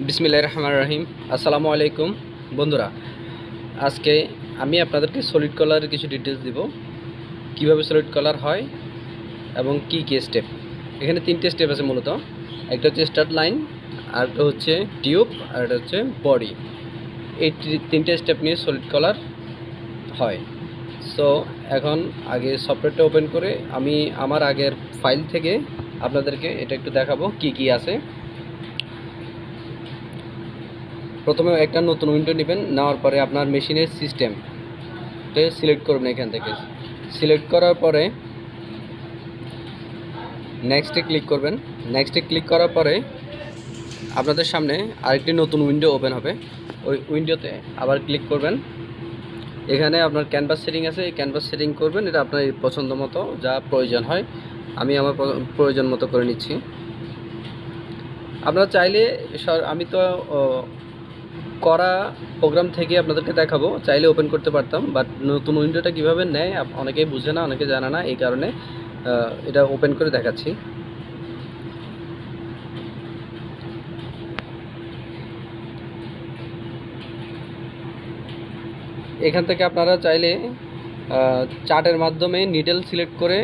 বিসমিল্লাহির রহমানির রহিম। আসসালামু আলাইকুম বন্ধুরা। আজকে আমি আপনাদেরকে সলিড কলারের কিছু ডিটেলস দিব, কিভাবে সলিড কলার হয় এবং কি কি স্টেপ। এখানে তিনটে স্টেপ আছে মূলত। একটা হচ্ছে স্টার্ট লাইন, আরেকটা হচ্ছে টিউব, আর একটা হচ্ছে বডি। এই তিনটে স্টেপ নিয়ে সলিড কলার হয়। সো এখন আগে সফটওয়্যারটা ওপেন করে আমি আমার আগের ফাইল থেকে আপনাদেরকে এটা একটু দেখাবো কি কি আছে। প্রথমে একটা নতুন উইন্ডো নেবেন, নেওয়ার পরে আপনার মেশিনের সিস্টেমটা সিলেক্ট করবেন। এখান থেকে সিলেক্ট করার পরে নেক্সটে ক্লিক করবেন। নেক্সটে ক্লিক করার পরে আপনাদের সামনে আরেকটি নতুন উইন্ডো ওপেন হবে। ওই উইন্ডোতে আবার ক্লিক করবেন। এখানে আপনার ক্যানভাস সেটিং আছে, এই ক্যানভাস সেটিং করবেন। এটা আপনার পছন্দ মতো যা প্রয়োজন হয়, আমি আমার প্রয়োজন মতো করে নিচ্ছি। আপনারা চাইলে, আমি তো করা প্রোগ্রাম থেকে আপনাদেরকে দেখাবো, চাইলে ওপেন করতে পারতাম, বাট নতুন উইন্ডোটা কীভাবে নেয় অনেকেই বুঝে না, অনেকে জানে না, এই কারণে এটা ওপেন করে দেখাচ্ছি। এখান থেকে আপনারা চাইলে চার্টের মাধ্যমে নিডল সিলেক্ট করে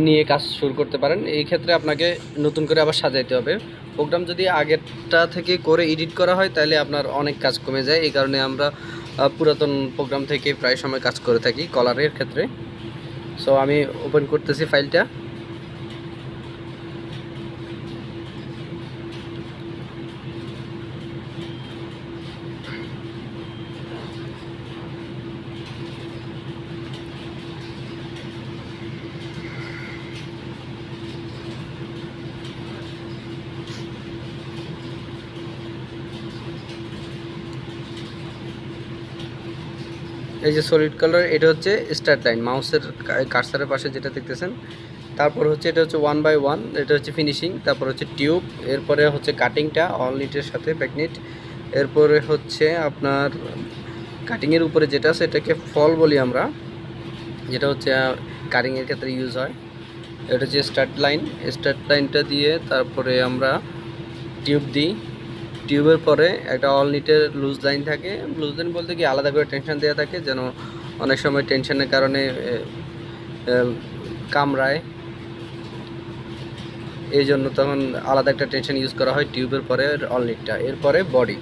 নিয়ে কাজ শুরু করতে পারেন। এই ক্ষেত্রে আপনাকে নতুন করে আবার সাজাইতে হবে। প্রোগ্রাম যদি আগেরটা থেকে করে এডিট করা হয় তাহলে আপনার অনেক কাজ কমে যায়। এই কারণে আমরা পুরাতন প্রোগ্রাম থেকে প্রায় সময় কাজ করে থাকি কলারের ক্ষেত্রে। সো আমি ওপেন করতেছি ফাইলটা। এই যে সলিড কালার, এটা হচ্ছে স্টার্ট লাইন, মাউসের কার্সারের পাশে যেটা দেখতেছেন। তারপর হচ্ছে এটা হচ্ছে 1 বাই 1, এটা হচ্ছে ফিনিশিং। তারপর হচ্ছে টিউব, এরপরে হচ্ছে কাটিংটা অল নিটের সাথে প্যাকনিট। এরপরে হচ্ছে আপনার কাটিংয়ের উপরে যেটা আছে এটাকে ফল বলি আমরা, যেটা হচ্ছে কাটিংয়ের ক্ষেত্রে ইউজ হয়। এটা হচ্ছে স্টার্ট লাইন। স্টার্ট লাইনটা দিয়ে তারপরে আমরা টিউব দিই। টিউবের পরে একটা অল নিটের লুজ লাইন থাকে। লুজ লাইন বলতে কি আলাদা করে টেনশন দেওয়া থাকে, যেন অনেক সময় টেনশনের কারণে কামড়ায়, এই জন্য তখন আলাদা একটা টেনশন ইউজ করা হয় টিউবের পরে অল নিটটা। এরপরে বডি,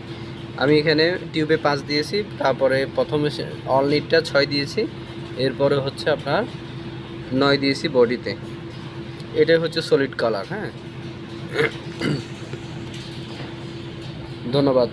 আমি এখানে টিউবে 5 দিয়েছি, তারপরে প্রথমে অল নিটটা 6 দিয়েছি, এরপরে হচ্ছে আপনার 9 দিয়েছি বডিতে। এটাই হচ্ছে সলিড কালার। হ্যাঁ, ধন্যবাদ।